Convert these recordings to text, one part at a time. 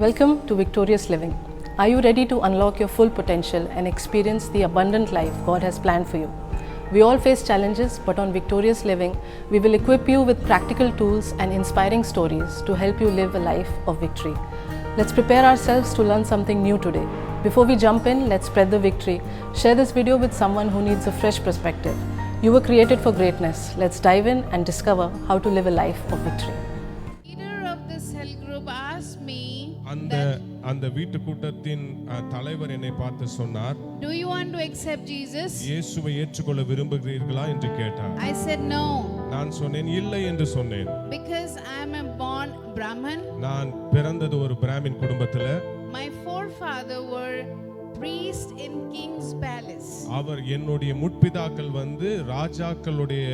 Welcome to Victorious Living. Are you ready to unlock your full potential and experience the abundant life God has planned for you? We all face challenges, but on Victorious Living, we will equip you with practical tools and inspiring stories to help you live a life of victory. Let's prepare ourselves to learn something new today. Before we jump in, let's spread the victory. Share this video with someone who needs a fresh perspective. You were created for greatness. Let's dive in and discover how to live a life of victory. Leader of the cell group asked me அந்த வீட்டு கூட்டத்தின் தலைவர் என்னை பார்த்து சொன்னார், do you want to accept Jesus? இயேசுவை ஏற்றுக்கொள்ள விரும்புகிறீர்களா என்று கேட்டார். I said no. நான் சொன்னேன் இல்லை என்று சொன்னேன். Because I am a born Brahmin. நான் பிறந்தது ஒரு பிராமின் குடும்பத்துல. My forefather were priest in king's palace. அவர் என்னுடைய முற்பிதாக்கள் ராஜாக்களுடைய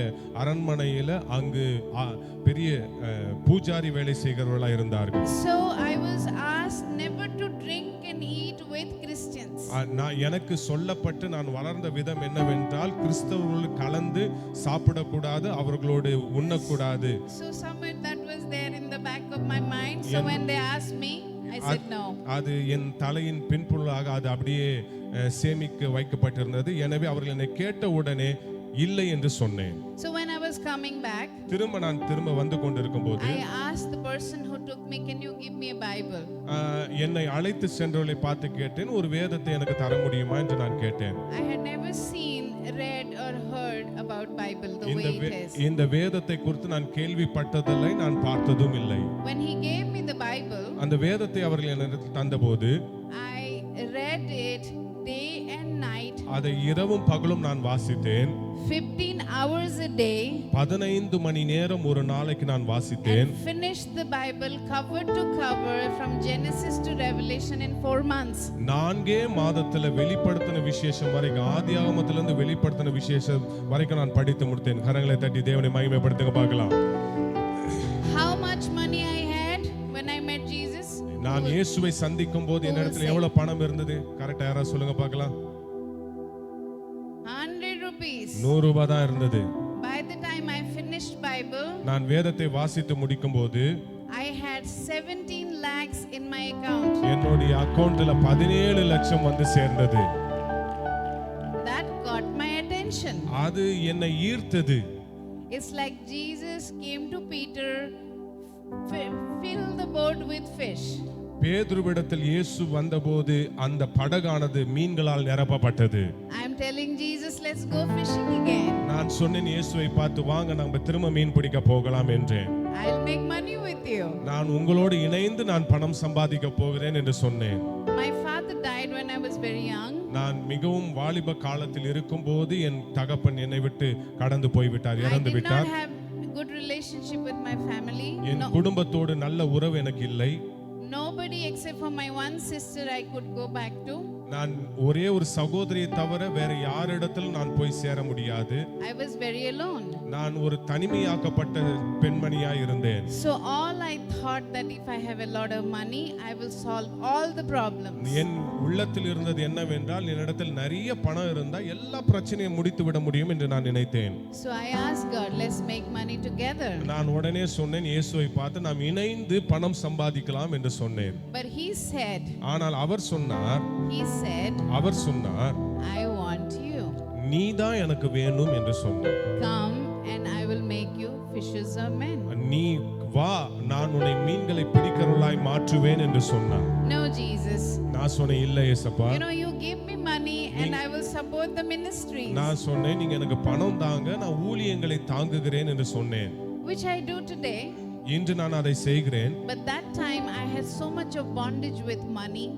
அரண்மனையில அங்கு பெரிய பூஜாரி வேலை செய்கிறவர்களா இருந்தார்கள். So I was asked never to drink and eat with Christians. எனக்கு சொல்லப்பட்டு நான் வளர்ந்த விதம் என்னவென்றால் கிறிஸ்தவர்களோடு கலந்து சாப்பிடக்கூடாது, அவர்களோடு உண்ணக்கூடாது. So somewhere that was there in the back of my mind. So when they asked me, I said no. அது என் தலையின் பின்புலாக அது அப்படியே சேமிக்க வைக்கப்பட்டிருந்தது. எனவே அவர்கள் என்னை கேட்ட உடனே இல்லை என்று சொன்னேன். So when I was coming back, திரும்ப வந்து கொண்டிருக்கும்போது I asked the person who took me, can you give me a Bible? என்னை அழைத்து சென்றவர்களை பார்த்து கேட்டேன், ஒரு வேதத்தை எனக்கு தர முடியுமா என்று நான் கேட்டேன். I had never seen, read or heard about Bible the way it is. இந்த வேதத்தை குறித்து நான் கேள்விப்பட்டதில்லை, நான் பார்த்ததும் இல்லை. When he gave me the Bible, அந்த வேதத்தை அவர்கள் எனக்கு தந்தபோது I read it day and night. அதை இரவும் பகலும் நான் வாசித்தேன். 15 hours a day. 15 மணி நேரம் ஒரு நாளைக்கு நான் வாசித்தேன். And finished the Bible cover to cover from Genesis to Revelation in 4 months. 4 மாதத்துல வெளிப்படுத்தின விசேஷம் வரைக்கும், ஆதியாகமத்திலிருந்து வெளிப்படுத்தின விசேஷம் வரைக்கும் நான் படித்து முடித்தேன். கரங்களை தட்டி தேவனை மகிமைப்படுத்துங்க பார்க்கலாம். How much money I had when I met Jesus? நான் இயேசுவை சந்திக்கும் போது என்னிடத்தில் எவ்வளவு பணம் இருந்தது? கரெக்ட்டா யாரா சொல்லுங்க பார்க்கலாம். 100 rupees. 100 ரூபாய் தான் இருந்தது. By the time I finished Bible, நான் வேதத்தை வாசித்து முடிக்கும் போது I had 17 lakhs in my account. என்னுடைய அக்கவுண்ட்ல 17 லட்சம் வந்து சேர்ந்தது. That got my attention. அது என்னை ஈர்த்தது. It's like Jesus came to Peter, fill the boat with fish. பேதுருவிடத்தில் இயேசு வந்தபோது அந்த படகானது மீன்களால் நிரப்பப்பட்டது. I am telling Jesus, let's go fishing again. நான் சொன்னேன் இயேசுவை பார்த்து, வாங்க நம்ம திரும்ப மீன் பிடிக்க போகலாம் என்றேன். I'll make money with you. நான் உங்களோடு இணைந்து நான் பணம் சம்பாதிக்க போகிறேன் என்று சொன்னேன். My father died when I was very young. நான் மிகவும் வாலிப காலத்தில் இருக்கும்போது என் தகப்பன் என்னை விட்டு கடந்து போய்விட்டார், இறந்து விட்டார். I did not have good relationship with my family. என் குடும்பத்தோடு நல்ல உறவு எனக்கு இல்லை. Nobody except for my one sister I could go back to. நான் ஒரே ஒரு சகோதரியை தவிர வேற யாரிடத்தில் நான் போய் சேர முடியாது. I was very alone. நான் ஒரு தனிமையாக்கப்பட்ட பெண்மணியாய் இருந்தேன். So all I thought that if I have a lot of money I will solve all the problems. என் உள்ளத்தில் இருந்தது என்னவென்றால், என்னிடத்தில் நிறைய பணம் இருந்தால் எல்லா பிரச்சனையும் முடித்து விட முடியும் என்று நான் நினைத்தேன். So I asked God, let's make money together. நான் உடனே சொன்னேன், இயேசுவை பார்த்து நாம் இணைந்து பணம் சம்பாதிக்கலாம் என்று சொன்னேன். But he said, ஆனால் அவர் சொன்னார், I want you. நீதான் எனக்கு வேணும் என்று சொன்னார். Come and I will make you fishers of men. நீ வா, நான் உன்னை மீன்களை பிடிக்கிறவளாய் மாற்றுவேன் என்று சொன்னார். No Jesus. நான் சொன்னேன், இல்லை இயேசுப்பா. You know, you give me money and I will support the ministries. நான் சொன்னேன், நீங்க எனக்கு பணம் தாங்க, நான் ஊழியங்களை தாங்குகிறேன் என்று சொன்னேன். Which I do today. இன்று நான் அதை செய்கிறேன். But that time I had so much of bondage with money.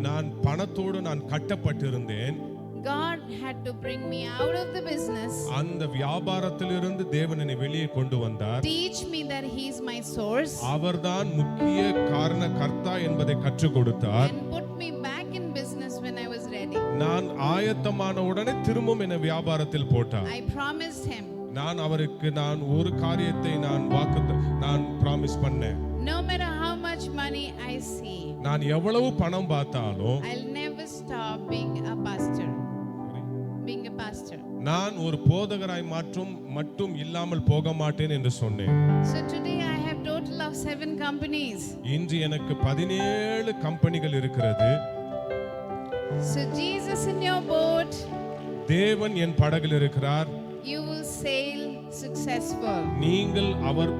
நான் பணத்தோடு நான் கட்டப்பட்டிருந்தேன். God had to bring me out of the business. அந்த வியாபாரத்திலிருந்து தேவன் என்னை வெளியே கொண்டு வந்தார். Teach me that he is my source. அவர்தான் முக்கிய காரணகர்த்தா என்பதை கற்றுக் கொடுத்தார். And put me back in business when I was ready. நான் ஆயத்தமான உடனே திரும்பவும் என்னை வியாபாரத்தில் போட்டார். I promised him. நான் அவருக்கு நான் ஒரு காரியத்தை நான் ப்ராமிஸ் பண்ணேன். No matter how much money I see, நான் எவ்வளவு பணம் பார்த்தாலும் I'll never stop being a pastor. being a pastor. நான் ஒரு போதகராய் மட்டும் இல்லாமல் போக மாட்டேன் என்று சொன்னேன். So today I have total of 7 companies. இன்று எனக்கு 17 கம்பெனிகள் இருக்கிறது. So Jesus in your boat, தேவன் என் படகில் இருக்கிறார். you will sail successful. நீங்கள்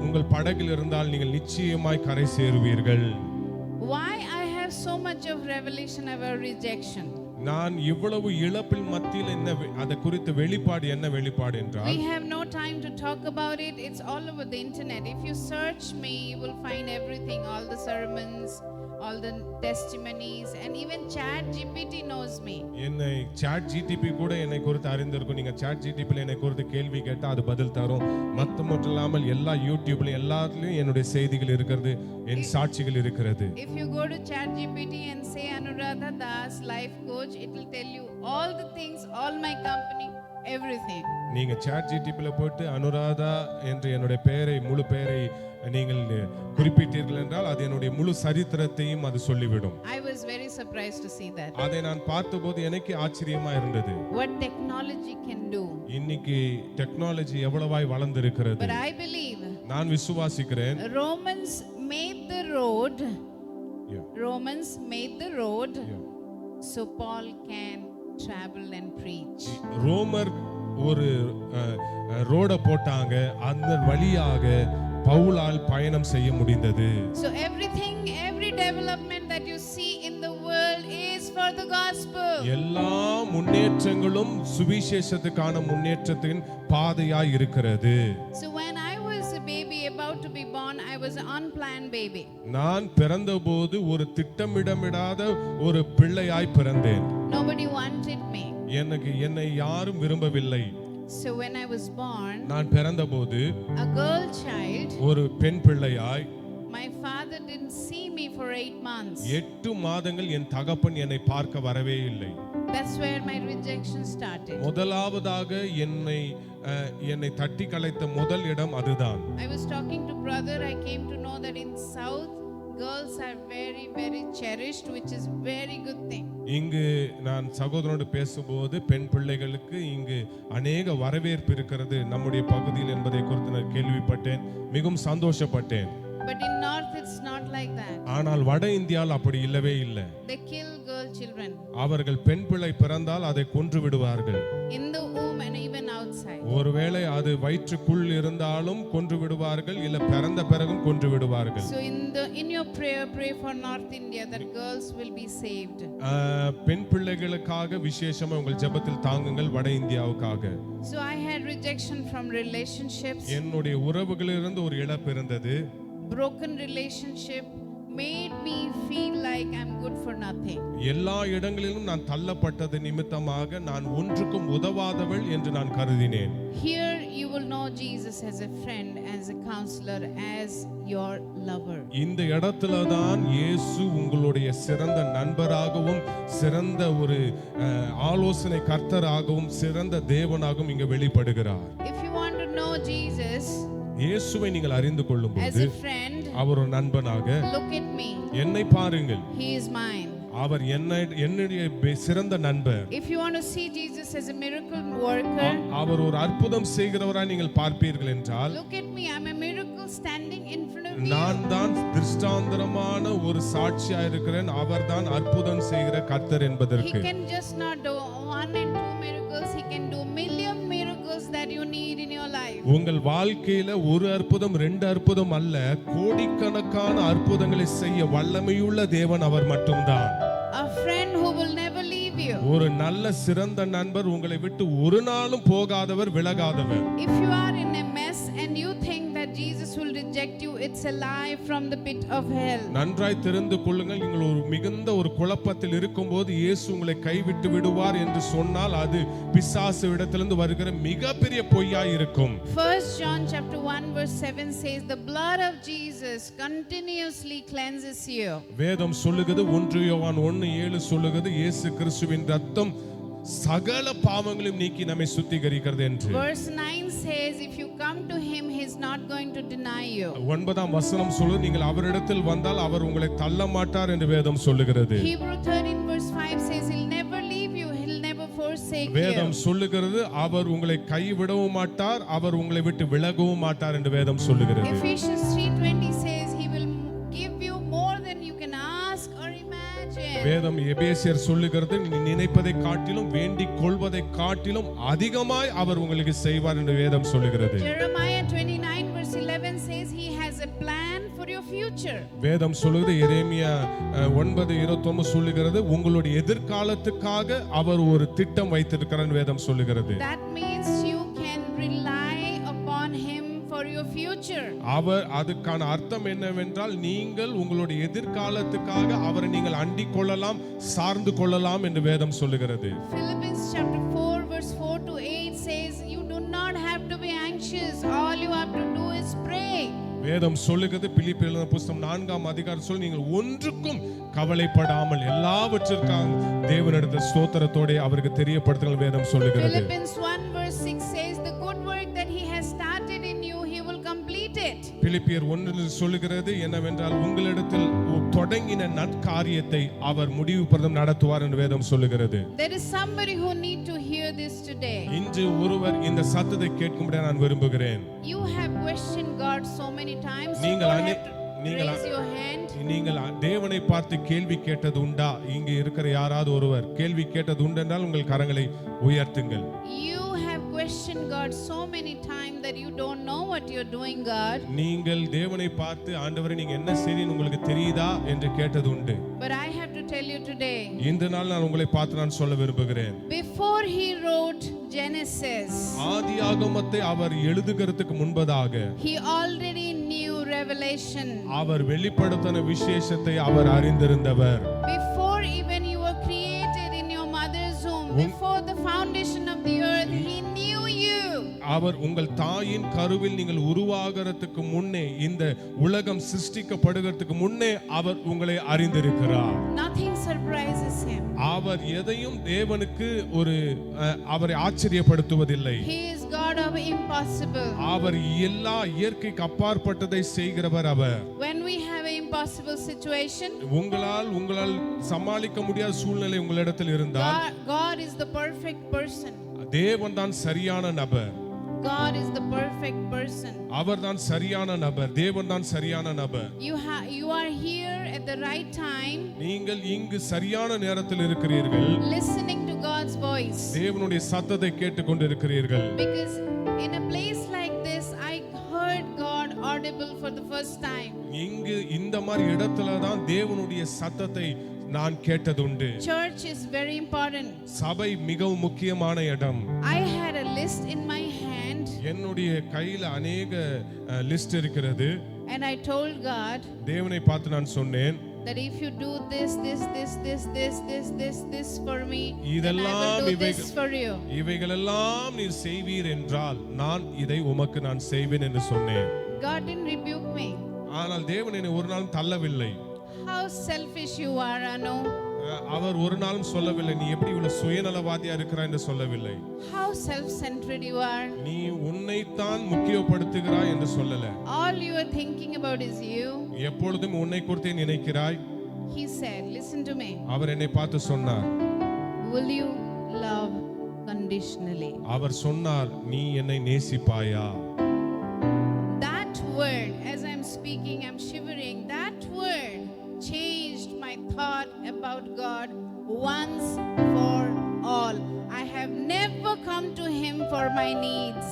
உங்கள் படகில் இருந்தால் நீங்கள் நிச்சயமாய் கரை சேருவீர்கள். Why I have so much of revelation about rejection? நான் இவ்வளவு இழப்பில் மத்தியில் அதை குறித்த வெளிப்பாடு என்ன வெளிப்பாடு என்றால், we have no time to talk about it. It's all over the internet. If you search me, you will find everything, all the sermons, all the testimonies, and even Chat GPT knows me. என்னை Chat GTP கூட என்னை குறித்து அறிந்திருக்கும். நீங்க Chat GTPல என்னை குறித்து கேள்வி கேட்டா அது பதில் தரும். மட்டும் இல்லாமல் எல்லா யூடியூப்ல எல்லாத்துலயும் என்னுடைய செய்திகள் இருக்கிறது, என் சாட்சிகள் இருக்கிறது. If you go to Chat GPT and say Anuradha Das life coach, it will tell you all the things, all my company, everything. நீங்க Chat GTPல போட்டு அனுராதா என்று என்னுடைய முழு பெயரை நீங்கள் குறிப்பிட்டீர்கள் என்றால் அது என்னுடைய முழு சரித்திரத்தையும் அது சொல்லிவிடும். I was very surprised to see that. அதை நான் பார்த்தபோது எனக்கு ஆச்சரியமா இருந்தது. What technology can do. இன்னைக்கு டெக்னாலஜி எவ்வளவாய் வளர்ந்திருக்கிறது. But I believe நான் விசுவாசிக்கிறேன். Romans made the road. Yeah. Romans made the road. Yeah. So Paul can travel and preach. ரோமர் ஒரு ரோட போட்டாங்க, அந்த வழியாக பவுலால் பயணம் செய்ய முடிந்தது. So everything, every development that you see in the world is for the gospel. எல்லா முன்னேற்றங்களும் சுவிசேஷத்துக்கான முன்னேற்றத்தின் பாதையாய் இருக்கிறது. So when I was a baby about to be born, I was an unplanned baby. நான் பிறந்தபோது ஒரு திட்டமிடமிடாத ஒரு பிள்ளையாய் பிறந்தேன். Nobody wanted me. என்னை யாரும் விரும்பவில்லை. So when I was born, நான் பிறந்தபோது a girl child, ஒரு பெண் பிள்ளையாய், my father didn't see me for 8 months. 8 மாதங்கள் என் தகப்பன் என்னை பார்க்க வரவே இல்லை. That's where my rejection started. முதலாவதாக என்னை தட்டி கலைத்த முதல் இடம் அதுதான். I was talking to brother. I came to know that in South, girls are very, very cherished, which is very good thing. இங்கு நான் சகோதரனோடு பேசும்போது பெண் பிள்ளைகளுக்கு இங்கு அநேக வரவேற்பு இருக்கிறது நம்முடைய பகுதியில் என்பதை குறித்து நான் கேள்விப்பட்டேன், மிகவும் சந்தோஷப்பட்டேன். But in North, it's not like that. ஆனால் வட இந்தியாவில் அப்படி இல்லவே இல்லை. They kill girl children. அவர்கள் பெண் பிள்ளை பிறந்தால் அதை கொன்று விடுவார்கள். In the womb and even outside. ஒருவேளை அது வயிற்றுக்குள் இருந்தாலும் கொன்று விடுவார்கள், இல்ல பிறந்த பிறகும் கொன்று விடுவார்கள். So in your prayer, pray for North India that girls will be saved. பெண் பிள்ளைகளுக்காக விசேஷமா உங்கள் ஜெபத்தில் தாங்குங்கள், வட இந்தியாவுக்காக. So I had rejection from relationships. என்னுடைய உறவுகளிலிருந்து ஒரு இழப்பு இருந்தது. Broken relationship made me feel like I'm good for nothing. எல்லா இடங்களிலும் நான் தள்ளப்பட்டது நிமித்தமாக நான் ஒன்றுக்கும் உதவாதவள் என்று நான் கருதினேன். Here you will know Jesus as a friend, as a counselor, as your lover. இந்த இடத்துல தான் இயேசு உங்களுடைய சிறந்த நண்பராகவும் சிறந்த ஒரு ஆலோசனை கர்த்தராகவும் சிறந்த தேவனாகவும் இங்க வெளிப்படுகிறார். If you want to know Jesus இயேசுவை நீங்கள் அறிந்து as கொள்ளும்போது a friend, அவர் ஒரு நண்பனாக, look at me. என்னை பாருங்கள், He is mine. அவர் என்னுடைய சிறந்த நண்பர். If you want to see Jesus as a miracle worker, அவர் ஒரு அற்புதம் செய்கிறவராய் நீங்கள் பார்ப்பீர்கள் என்றால், look at me. I'm a miracle standing in front of you. நான் தான் திருஷ்டாந்தரமான ஒரு சாட்சியா இருக்கிறேன், அவர் தான் அற்புதம் செய்கிற கர்த்தர் He என்பதற்கு. can just not do 1 and 2 miracles. He can do million miracles that you need in your life. உங்கள் வாழ்க்கையில ஒரு அற்புதம் 2 அற்புதம் அல்ல, கோடிக்கணக்கான அற்புதங்களை செய்ய வல்லமையுள்ள தேவன் அவர் மட்டும்தான். A friend who will never leave you. ஒரு நல்ல சிறந்த நண்பர், உங்களை விட்டு ஒரு நாளும் போகாதவர், விலகாதவர். If you are in a mess and you think that Jesus will reject you, it's a lie from the pit of hell. நன்றாய் தெரிந்து கொள்ளுங்கள், நீங்கள் ஒரு மிகுந்த ஒரு குழப்பத்தில் இருக்கும்போது இயேசு உங்களை கைவிட்டு விடுவார் என்று சொன்னால் அது பிசாசு இடத்திலிருந்து வருகிற மிகப்பெரிய பொய்யாய் இருக்கும். 1 John chapter 1 verse 7 says the blood of Jesus continuously cleanses you. வேதம் சொல்லுகிறது, 1 யோவான் 1:7 சொல்லுகிறது, இயேசு கிறிஸ்துவின் இரத்தம் சகல பாவங்களையும் நீக்கி நம்மை சுத்திகரிக்கிறது என்று. Verse 9 says if you come to him, he is not going to deny you. 9ஆம் வசனம் சொல்லுது, நீங்கள் அவரிடத்தில் வந்தால் அவர் உங்களை தள்ள மாட்டார் என்று வேதம் சொல்லுகிறது. Hebrew 13 verse 5 says he'll never leave you, he'll never forsake forsake வேதம் you. சொல்லுகிறது அவர் உங்களை கைவிடவும் மாட்டார், அவர் உங்களை விட்டு விலகவும் மாட்டார் என்று வேதம் சொல்லுகிறது. Ephesians 3:20 says he will give you more than you can ask or imagine. வேதம் எபேசியர் சொல்லுகிறது நீ நினைப்பதை காட்டிலும் வேண்டிக் கொள்வதை காட்டிலும் அதிகமாய் அவர் உங்களுக்கு செய்வார் என்று வேதம் சொல்லுகிறது. Jeremiah 29:11 says he has a plan for your future. வேதம் சொல்லுகிறது எரேமியா 9:29 சொல்லுகிறது உங்களுடைய எதிர்காலத்துக்காக அவர் ஒரு திட்டம் வைத்திருக்கிறார் என்று வேதம் சொல்லுகிறது. That means you can rely upon him for your future. அவர் அதுக்கான அர்த்தம் என்னவென்றால் நீங்கள் உங்களுடைய எதிர்காலத்துக்காக அவரை நீங்கள் அண்டிக் கொள்ளலாம், சார்ந்து கொள்ளலாம் என்று வேதம் சொல்லுகிறது. Philippians chapter 4:4-8 says you do not have to be anxious, all you have to do is pray. வேதம் சொல்லுகிறது பிலிப்பியர் எழுதின புத்தகம் 4ஆம் அதிகாரம் சொல்லி நீங்கள் ஒன்றுக்கும் கவலைப்படாமல் எல்லாவற்றிற்காக தேவனிடத்தில் ஸ்தோத்திரத்தோட அவருக்கு தெரியப்படுத்துங்கள் வேதம் சொல்லுகிறது. Philippians 1:6 says the good work that he has started in you he will complete it. பிலிப்பியர் 1 சொல்லுகிறது என்னவென்றால் உங்களிடத்தில் தொடங்கின நற்காரியத்தை அவர் முடிவு பர்யந்தம் நடத்துவார் என்று வேதம் சொல்லுகிறது. There is somebody who need to hear this today. இன்று ஒருவர் இந்த சத்தத்தை கேட்கும்படி நான் விரும்புகிறேன். You have questioned God so many times. நீங்கள் raise your hand. நீங்கள் தேவனை பார்த்து கேள்வி கேட்டது உண்டா? இங்கே இருக்கிற யாராவது ஒருவர் கேள்வி கேட்டது உண்டென்றால் உங்கள் கரங்களை உயர்த்துங்கள். You have questioned God so many times that you don't know what you're doing, God. நீங்கள் தேவனை பார்த்து ஆண்டவரே நீங்க என்ன செய்றீங்க உங்களுக்கு தெரியுதா என்று கேட்டது உண்டு. But I have to tell you today. இந்த நாள் நான் உங்களை பார்த்து நான் சொல்ல விரும்புகிறேன். Before he wrote Genesis, ஆதியாகமத்தை அவர் எழுதுகிறதுக்கு முன்பதாக he already knew Revelation. அவர் வெளிப்படுத்தின விசேஷத்தை அவர் அறிந்திருந்தவர். Before even you were created in your mother's womb, before the foundation of the earth, he knew you. அவர் உங்கள் தாயின் கருவில் நீங்கள் உருவாகிறதுக்கு முன்னே இந்த உலகம் சிருஷ்டிக்கப்படுகிறதுக்கு முன்னே அவர் உங்களை அறிந்திருக்கிறார். Nothing surprises him. அவர் எதையும் தேவனுக்கு அவரை ஆச்சரியப்படுத்துவதில்லை. He is God of impossible. அவர் எல்லா இயற்கைக்கு அப்பாற்பட்டதை செய்கிறவர் அவர். When we have an impossible situation, உங்களால் சமாளிக்க முடியாத சூழ்நிலை உங்களிடத்தில் இருந்தால் God is the perfect person. தேவன் தான் சரியான நபர். God is the perfect person. அவர்தான் சரியான நபர். தேவன் தான் சரியான நபர். You are here at the right time. நீங்கள் இங்கு சரியான நேரத்தில் இருக்கிறீர்கள். Listening to God's voice. தேவனுடைய சத்தத்தை கேட்டுக்கொண்டிருக்கிறீர்கள். Because in a place like this I heard God audible for the first time. இங்கு இந்த மாதிரி இடத்துல தான் தேவனுடைய சத்தத்தை நான் கேட்டதுண்டு. Church is very important. சபை மிகவும் முக்கியமான இடம். I had a list in my hand. என்னுடைய கையில अनेक லிஸ்ட் இருக்கிறது. And I told God தேவனை பார்த்து நான் சொன்னேன் that if you do this for me, then I இதெல்லாம் will do this for you. இவைகளெல்லாம் நீர் செய்வீர் என்றால் நான் இதை உமக்கு நான் செய்வேன் என்று சொன்னேன். God didn't rebuke me. ஆனால் தேவன் என்னை ஒரு நாளும் தள்ளவில்லை. How selfish you are, Anu. அவர் ஒரு நாளும் சொல்லவில்லை நீ எப்படி இவ்வளவு சுயநலவாதியா இருக்கிறாய் என்று சொல்லவில்லை. How self-centered you are. நீ உன்னைத்தான் முக்கியப்படுத்துகிறாய் என்று சொல்லல. All you are thinking about is you. எப்பொழுதும் உன்னை குறித்தே நினைக்கிறாய். He said, listen to me. அவர் என்னை பார்த்து சொன்னார். Will you love conditionally? அவர் சொன்னார் நீ என்னை நேசிப்பாயா? That word, as I'm speaking, I'm shivering. That word changed my thought about God once for all. I have never come to him for my needs.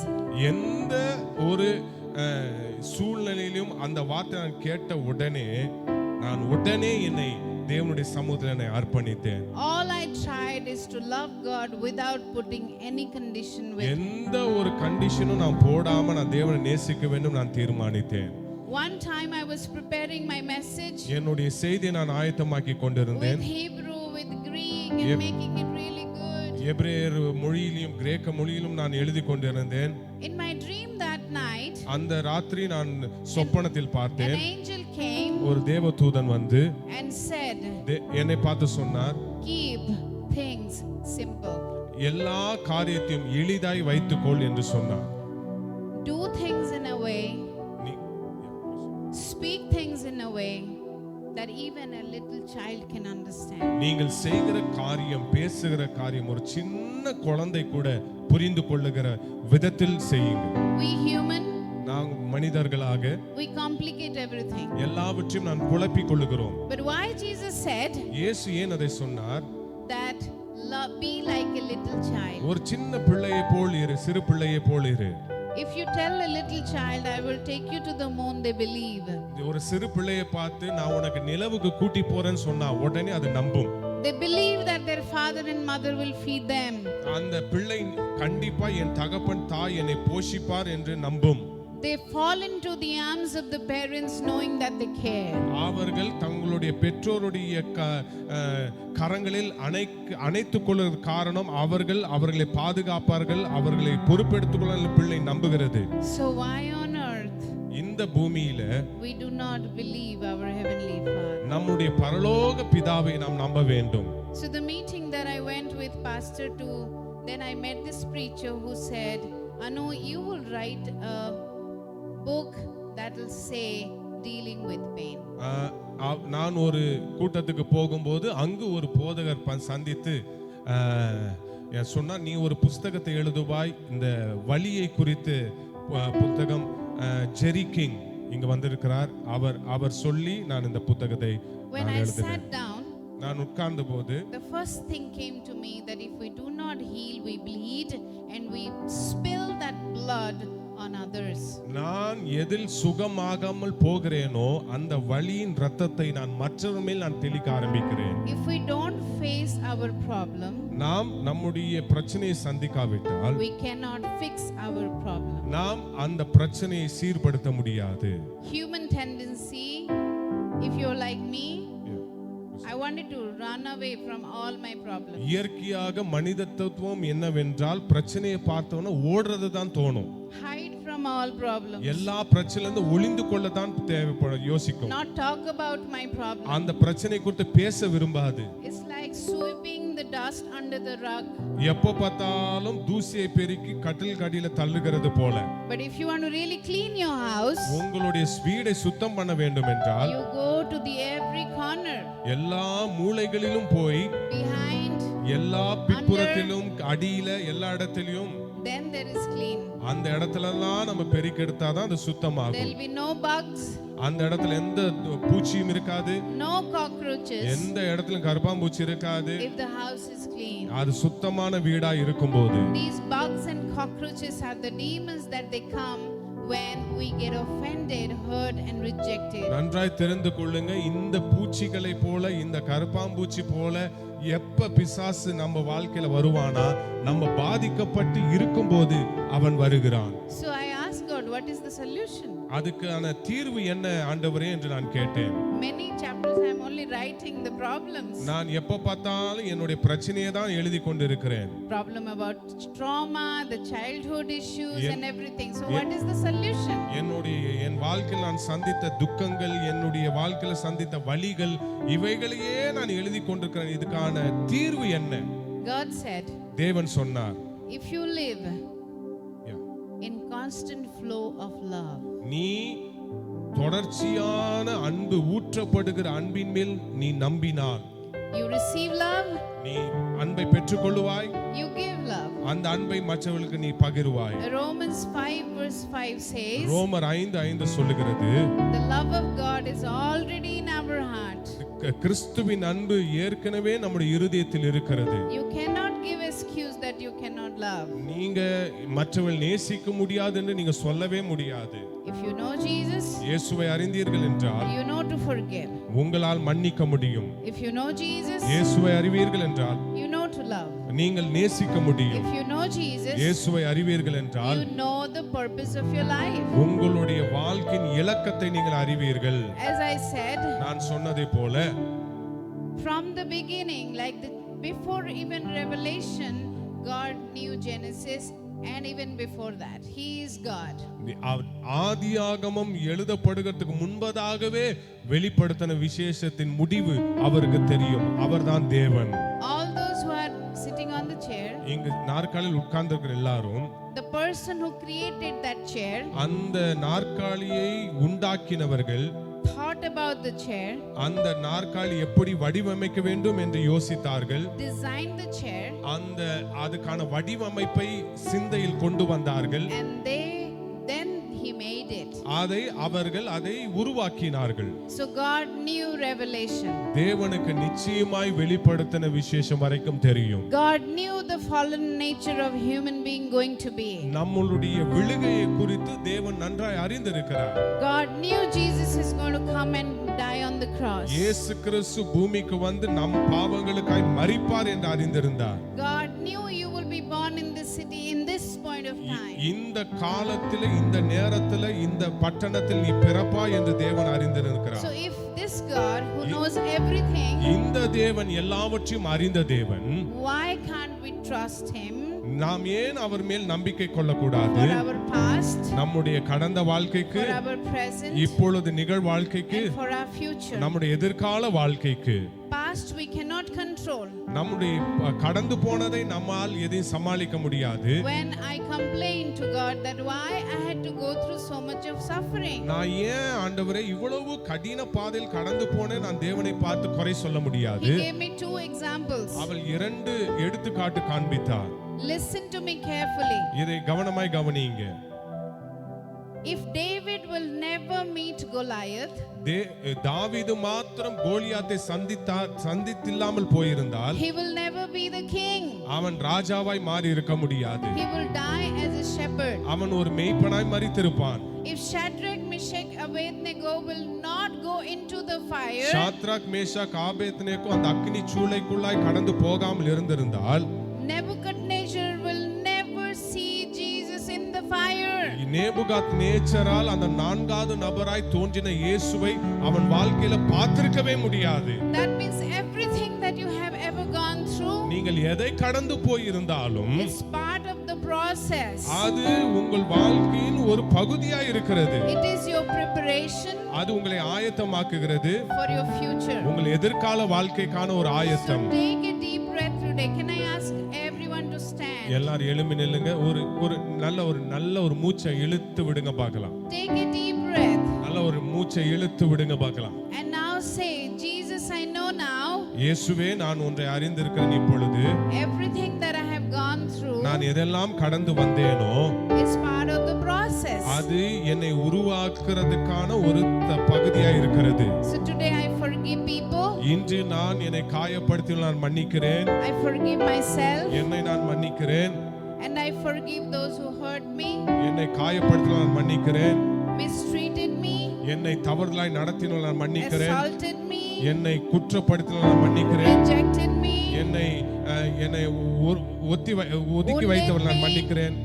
எந்த ஒரு சூழ்நிலையிலும் அந்த வார்த்தை நான் கேட்ட உடனே நான் உடனே என்னை தேவனுடைய சமூகத்தில் என்னை அர்ப்பணித்தேன். All I tried is to love God without putting any condition with him. எந்த ஒரு கண்டிஷனும் நான் போடாம நான் தேவனை நேசிக்க வேண்டும் நான் தீர்மானித்தேன். One time I was preparing my message என்னுடைய செய்தியை நான் ஆயத்தமாக்கி கொண்டிருந்தேன். with Hebrew, with Greek, and making it really good. எபிரேயர் மொழியிலும் கிரேக்க மொழியிலும் நான் எழுதி கொண்டிருந்தேன். In my dream that night, அந்த ராத்திரி நான் சொப்பனத்தில் an பார்த்தேன். angel came ஒரு தேவதூதன் வந்து and said, என்னை பார்த்து சொன்னார் keep things simple. எல்லா காரியத்தையும் எளிதாய் வைத்துக்கொள் என்று சொன்னார். Do things in a way, நீ- speak things in a way that even a little child can understand. நீங்கள் செய்கிற காரியம், பேசுகிற காரியம் ஒரு சின்ன குழந்தை கூட புரிந்து கொள்ளுகிற விதத்தில் செய்யுங்க. We human, நாங்கள் மனிதர்களாக we complicate everything. எல்லாவற்றையும் நான் குழப்பிக் கொள்ளுகிறோம். But why Jesus said இயேசு ஏன் அதை சொன்னார்? that be like a little child. ஒரு சின்ன பிள்ளையை போல் இரு, சிறு பிள்ளையை போல் இரு. If you tell a little child, I will take you to the moon, they believe. ஒரு சிறு பிள்ளையை பார்த்து நான் உனக்கு நிலவுக்கு கூட்டி போறேன்னு சொன்னா உடனே அது நம்பும். They believe that their father and mother will feed them. அந்த பிள்ளை கண்டிப்பா என் தகப்பன் தாய் என்னை போஷிப்பார் என்று நம்பும். They fall into the arms of the parents knowing that they care. அவர்கள் தங்களுடைய பெற்றோருடைய கரங்களில் அணைத்துக் கொள்ளும் காரணம் அவர்களை பாதுகாப்பார்கள், அவர்களை பொறுப்பெடுத்துக் கொள்ள பிள்ளை நம்புகிறது. So why on earth இந்த பூமியில we do not believe our heavenly Father? நம்முடைய பரலோக பிதாவை நாம் நம்ப வேண்டும். So the meeting that I went with Pastor to, then I met this preacher who said, Anu, you will write a book that will say dealing with pain. நான் ஒரு கூட்டத்துக்கு போகும்போது அங்கு ஒரு போதகர் சந்தித்து சொன்னா, நீ ஒரு புஸ்தகத்தை எழுதுவாய், இந்த வலியை குறித்து புத்தகம். ஜெரி கிங் இங்க வந்திருக்கிறார். அவர் சொல்லி நான் இந்த புத்தகத்தை எழுதினேன். நான் உட்கார்ந்த போது the first thing came to me that if we do not heal, we bleed and we spill that blood on others. நான் எதில் சுகமாகாமல் போகிறேனோ அந்த வலியின் இரத்தத்தை நான் மற்றவர் மேல் நான் தெளிக்க ஆரம்பிக்கிறேன். If we don't face our problem, நாம் நம்முடைய பிரச்சனையை சந்திக்காவிட்டால் we cannot fix our problem. நாம் அந்த பிரச்சனையை சீர்படுத்த முடியாது. Human tendency, if you're like me, I wanted to run away from all my problems. இயற்கையாக மனித தத்துவம் என்னவென்றால் பிரச்சனையை பார்த்தோன்னா ஓடுறது தான் தோணும். Hide from all problems. எல்லா பிரச்சனையிலிருந்து ஒளிந்து கொள்ள தான் தேவைப்படும், யோசிக்கும். Not talk about my problem. அந்த பிரச்சனை குறித்து பேச விரும்பாது. It's like sweeping the dust under the rug. எப்போ பார்த்தாலும் தூசியை பெருக்கி கட்டில் கடியில தள்ளுகிறது போல. But if you want to really clean your house, உங்களுடைய வீடை சுத்தம் பண்ண வேண்டும் என்றால் you go to the every corner, எல்லா மூலைகளிலும் போய், behind, எல்லா பின்புறத்திலும், அடியில, எல்லா இடத்திலும், then there is clean. அந்த இடத்துலலாம் நம்ம பெருக்கி எடுத்தாதான் அது சுத்தமாகும். There will be no bugs, அந்த இடத்துல எந்த பூச்சியும் இருக்காது, no cockroaches, எந்த இடத்துலயும் கருப்பாம்பூச்சி இருக்காது. if the house is clean. அது சுத்தமான வீடா இருக்கும்போது These bugs and cockroaches are the demons that they come when we get offended, hurt and rejected. நன்றாய் தெரிந்து கொள்ளுங்க, இந்த பூச்சிகளை போல, இந்த கருப்பாம்பூச்சி போல எப்ப பிசாசு நம்ம வாழ்க்கையில வருவானா, நம்ம பாதிக்கப்பட்டு இருக்கும்போது அவன் வருகிறான். So I asked God, what is the solution? அதுக்கான தீர்வு என்ன ஆண்டவரே என்று நான் கேட்டேன். Many chapters I am only writing the problems. நான் எப்ப பார்த்தாலும் என்னுடைய பிரச்சனையை தான் எழுதி கொண்டிருக்கிறேன். Problem about trauma, the childhood issues and everything. So what is the solution? என் வாழ்க்கையில் நான் சந்தித்த துக்கங்கள், என்னுடைய வாழ்க்கையில் சந்தித்த வலிகள், இவைகளையே நான் எழுதி கொண்டிருக்கிறேன். இதுக்கான தீர்வு என்ன? God said, தேவன் சொன்னார், if you live in constant flow of love, நீ தொடர்ச்சியான அன்பு, ஊற்றப்படுகிற அன்பின் மேல் நீ நம்பினால், you receive love, நீ அன்பை பெற்றுக்கொள்ளுவாய், you give love. அந்த அன்பை மற்றவர்களுக்கு நீ பகிர்வாய். Romans 5 verse 5 says, ரோமர் 5:5 சொல்லுகிறது, the love of God is already in our heart. கிறிஸ்துவின் அன்பு ஏற்கனவே நம்முடைய இருதயத்தில் இருக்கிறது. You cannot give excuse that you cannot love. நீங்க மற்றவர்கள் நேசிக்க முடியாது என்று நீங்க சொல்லவே முடியாது. If you know Jesus, இயேசுவை அறிந்தீர்கள் என்றால் you know to forgive. உங்களால் மன்னிக்க முடியும். If you know Jesus, இயேசுவை அறிவீர்கள் என்றால் you know to love. நீங்கள் நேசிக்க முடியும். If you know Jesus, இயேசுவை அறிவீர்கள் என்றால் you know the purpose of your life. உங்களுடைய வாழ்க்கையின் இலக்கத்தை நீங்கள் அறிவீர்கள். As I said, நான் சொன்னதை போல from the beginning, like before even Revelation, God knew Genesis, and even before that, He is God. ஆதியாகமம் எழுதப்படுகிறதுக்கு முன்பதாகவே வெளிப்படுத்தின விசேஷத்தின் முடிவு அவருக்கு தெரியும். அவர்தான் தேவன். All those who are sitting on the chair, இங்கு நாற்காலியில் உட்கார்ந்திருக்கிற எல்லாரும், the person who created that chair அந்த நாற்காலியை உண்டாக்கினவர்கள் thought thought about the chair, அந்த நாற்காலி எப்படி வடிவமைக்க வேண்டும் என்று யோசித்தார்கள். designed the chair, அந்த அதுக்கான வடிவமைப்பை சிந்தையில் கொண்டு வந்தார்கள். and then he made it. அவர்கள் அதை உருவாக்கினார்கள். So God knew revelation. தேவனுக்கு நிச்சயமாய் வெளிப்படுத்தின விசேஷம் வரைக்கும் தெரியும். God knew the fallen nature of human being going to be. நம்மளுடைய விழுகையை குறித்து தேவன் நன்றாய் அறிந்திருக்கிறார். God knew Jesus is going to come and die on the cross. இயேசு கிறிஸ்து பூமிக்கு வந்து நம் பாவங்களுக்காய் மரிப்பார் என்று அறிந்திருந்தார். God knew you will be born in this city in this point of time. இந்த காலத்தில் இந்த நேரத்தில் இந்த பட்டணத்தில் நீ பிறப்பாய் என்று தேவன் அறிந்திருக்கிறார். So if this God who knows everything, இந்த தேவன் எல்லாவற்றையும் அறிந்த தேவன், why can't we trust him? நாம் ஏன் அவர் மேல் நம்பிக்கை கொள்ளக்கூடாது? For our past, நம்முடைய கடந்த வாழ்க்கைக்கு, for our present, இப்பொழுது நிகழ் வாழ்க்கைக்கு, and for our future. நம்முடைய எதிர்கால வாழ்க்கைக்கு. Past we cannot control. நம்முடைய கடந்து போனதை நம்மால் எதையும் சமாளிக்க முடியாது. When I complain to God that why I had to go through so much of suffering, நான் ஏன் ஆண்டவரே இவ்வளவு கடின பாதையில் கடந்து போனேன் நான் தேவனை பார்த்து குறை சொல்ல முடியாது. he gave me 2 examples. அவள் 2 எடுத்துக்காட்டு காண்பித்தார். Listen to me carefully. இதை கவனமாய் கவனியுங்க. If David will never meet Goliath, தாவீது மாத்திரம் கோலியாத்தை சந்தித்தில்லாமல் போயிருந்தால், he will never be the king. அவன் ராஜாவாய் மாறி இருக்க முடியாது. He will die as a shepherd. அவன் ஒரு மேய்ப்பனாய் மரித்திருப்பான். If Shadrach, Meshach, Abednego will not go into the fire, Shadrach Meshach Abednego அந்த அக்கினி சூளைக்குள்ளாய் கடந்து போகாமல் இருந்திருந்தால், Nebuchadnezzar will never see Jesus in the fire. நேபுகாத்நேச்சரால் அந்த 4வது நபராய் தோன்றின இயேசுவை அவன் வாழ்க்கையில பார்த்திருக்கவே முடியாது. That means everything that you have ever gone through, நீங்கள் எதை கடந்து போயிருந்தாலும், it's part of the process. அது உங்கள் வாழ்க்கையின் ஒரு பகுதியாய் இருக்கிறது. It is your preparation, அது உங்களை ஆயத்தமாக்குகிறது. for your future. உங்கள் எதிர்கால வாழ்க்கைக்கான ஒரு ஆயத்தம். So take a deep breath today. Can I ask everyone to stand? எல்லாரும் எழும்பி நில்லுங்க. ஒரு நல்ல ஒரு மூச்சை இழுத்து விடுங்க பார்க்கலாம். Take a deep breath. நல்ல ஒரு மூச்சை இழுத்து விடுங்க பார்க்கலாம். And now say, Jesus, I know now இயேசுவே நான் ஒன்றை அறிந்திருக்கிறேன் இப்பொழுது. everything that I have gone through, நான் எதெல்லாம் கடந்து வந்தேனோ is part of the process. அது என்னை உருவாக்குறதுக்கான ஒரு பகுதியாய் இருக்கிறது. So today I forgive people. இன்று நான் என்னை காயப்படுத்தி நான் மன்னிக்கிறேன். I forgive myself. என்னை நான் மன்னிக்கிறேன். And I forgive those who hurt me, என்னை காயப்படுத்தி நான் மன்னிக்கிறேன். mistreated me, என்னை தவறுதலாய் நடத்தினால் நான் மன்னிக்கிறேன். assaulted me, என்னை குற்றப்படுத்தினால் நான் மன்னிக்கிறேன். rejected me, என்னை ஒதுக்கி வைத்தவர் நான் மன்னிக்கிறேன்.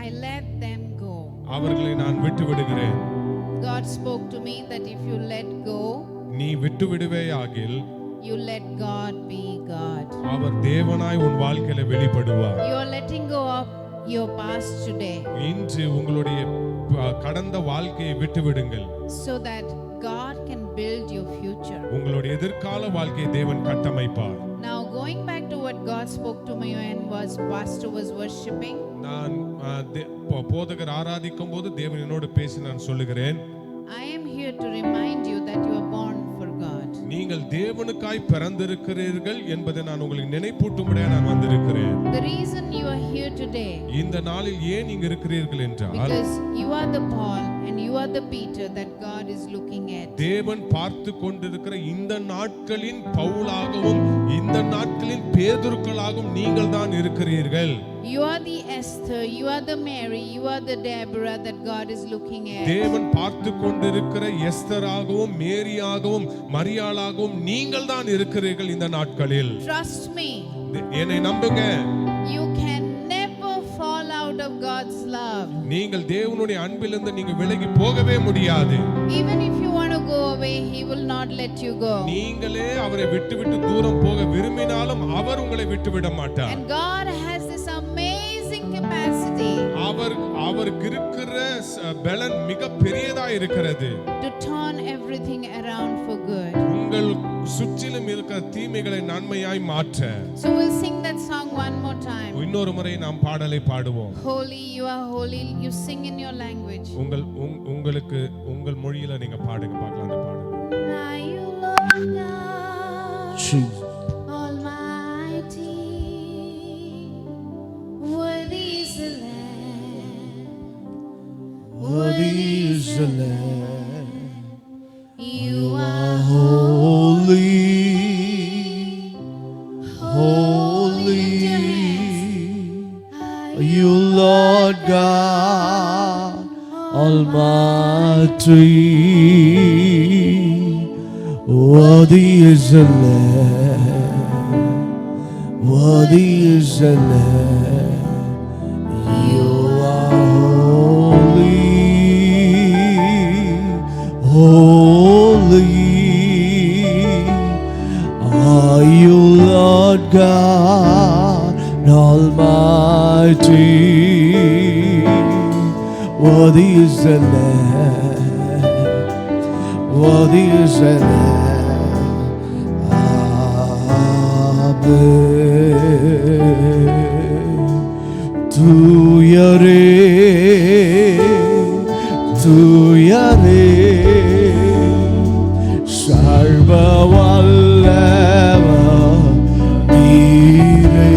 I let them go. அவர்களை நான் விட்டு விடுகிறேன். God spoke to me that if you let go, நீ விட்டு விடுவேயாகில் you let God be God. அவர் தேவனாய் உன் வாழ்க்கையில வெளிப்படுவார். You are letting go of your past today, இன்று உங்களுடைய கடந்த வாழ்க்கையை விட்டு விடுங்கள். so that God can build your future. உங்களுடைய எதிர்கால வாழ்க்கையை தேவன் கட்டமைப்பார். Now going back to what God spoke to me when pastor was worshiping, நான் போதகர் ஆராதிக்கும் போது தேவன் என்னோடு பேசி நான் சொல்லுகிறேன், I am here to remind you that you are born for God. நீங்கள் தேவனுக்காய் பிறந்திருக்கிறீர்கள் என்பதை நான் உங்களுக்கு நினைப்பூட்டும்படியா நான் வந்திருக்கிறேன். The reason you are here today, இந்த நாளில் ஏன் நீங்க இருக்கிறீர்கள் என்றால், because you are the Paul and you are the Peter that God is looking at. தேவன் பார்த்து கொண்டிருக்கிற இந்த நாட்களின் பவுலாகவும் இந்த நாட்களின் பேதுருக்களாகவும் நீங்கள் தான் இருக்கிறீர்கள். You are the Esther, you are the Mary, you are the Deborah that God is looking at. தேவன் பார்த்து கொண்டிருக்கிற எஸ்தராகவும் மேரியாகவும் மரியாளாகவும் நீங்கள் தான் இருக்கிறீர்கள் இந்த நாட்களில். Trust me. என்னை நம்புங்க. You can never fall out of God's love. நீங்கள் தேவனுடைய அன்பிலிருந்து நீங்க விலகி போகவே முடியாது. Even if you want to go away, he will not let you go. நீங்களே அவரை விட்டு தூரம் போக விரும்பினாலும் அவர் உங்களை விட்டு விட மாட்டார். And God has this amazing capacity அவருக்கு இருக்கிற பலன் மிக பெரியதா இருக்கிறது. to turn everything around for good. உங்கள் சுற்றிலும் இருக்கிற தீமைகளை நன்மையாய் மாற்ற. So we'll sing that song one more time. இன்னொரு முறை நாம் பாடலை பாடுவோம். Holy, you are holy. You sing in your language. உங்களுக்கு உங்கள் மொழியில நீங்க பாடுங்க, பார்க்கலாம் அந்த பாடல். Are you Lord God Almighty? Worthy is the Lamb. Worthy is the Lamb. You are Holy, holy. you Lord God Almighty. Worthy is the Lamb. Worthy is the Lamb. You are holy. Are you Lord God Almighty? Worthy is the Lamb. Worthy is the Lamb. துயரே சர்வவல்லவர் நீரே.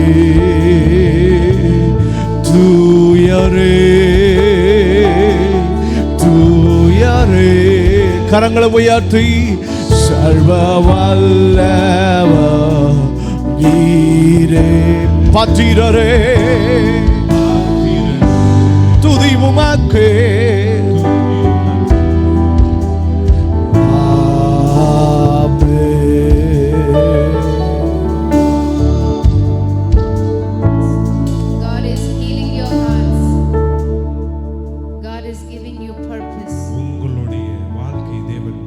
துயரே கரங்களை உயர்த்தி சர்வவல்லவர் நீரே. பத்திரரே துதி உமக்கே. God is healing your hearts. God is giving you purpose. உங்களுடைய வாழ்க்கை தேவன்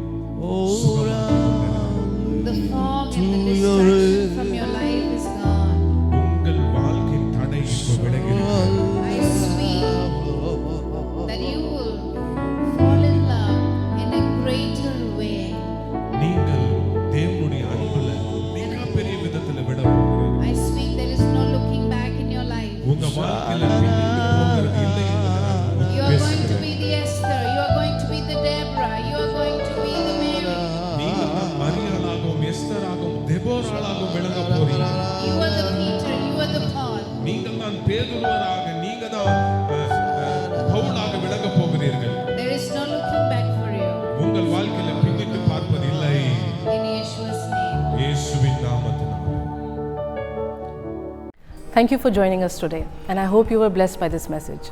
The fog and the distraction from your life is gone. உங்கள் வாழ்க்கையின் தடை இப்போ விலகிறது. I speak that you will fall in love in a greater way. நீங்கள் தேவனுடைய அன்புல மிகப்பெரிய விதத்துல விட போகிறீர்கள். I speak there is no looking back in your life. உங்க வாழ்க்கையில பின்னுக்கு போகிறது இல்லை என்று நான் You are going to பேசுகிறேன். be the Esther. You are going to be the Deborah. You are going to be the Mary. நீங்கள் தான் மரியாளாகவும் எஸ்தராகவும் தெபோராளாகவும் விளங்க போறீங்க. You are the Peter. You are the Paul. நீங்கள் தான் பேதுருவராக, நீங்க தான் பவுலாக விளங்க போகிறீர்கள். There is no looking back for you. உங்கள் வாழ்க்கையில பின்னிட்டு பார்ப்பது இல்லை. In Yeshua's name. இயேசுவின் நாமத்தினாலே. Thank you for joining us today, and I hope you were blessed by this message.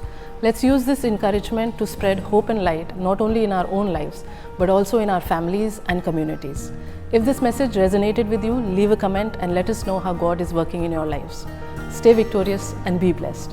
Let's use this encouragement to spread hope and light not only in our own lives but also in our families and communities. If this message resonated with you, leave a comment and let us know how God is working in your lives. Stay victorious and be blessed.